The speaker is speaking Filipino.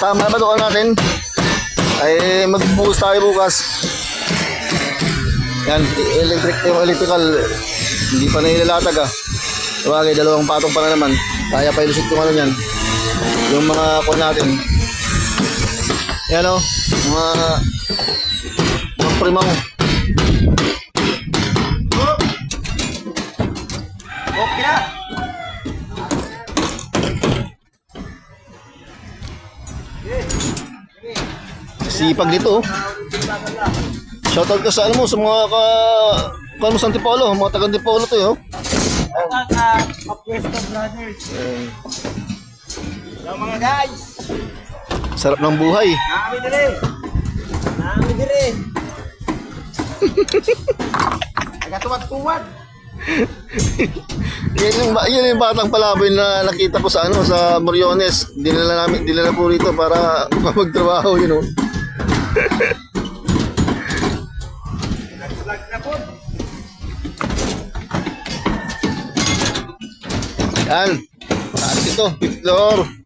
Tama ba doon natin? Ay magbuhos tayo bukas. Yan, electrical hindi pa nailalatag ah. Sabagay, dalawang patong pa na naman. Kaya pa ilusot yung ano yan. Yung mga kuha natin. Yan o, mga primaw. Okay na. Sipag dito oh. Shoutout ko sa ano mo, sa mga kuha mo sa Antipolo, mga taga Antipolo to oh. Pwesto brothers. Hello mga guys. Sarap ng buhay. Nakami dire. Nakami dire. Nagatuwad-tuwad. Yan yung batang palaboy na nakita ko sa ano sa Moriones. Dinala po rito para magtrabaho, you know. Nag-vlog na po. Yan. Taas ito, 5th floor.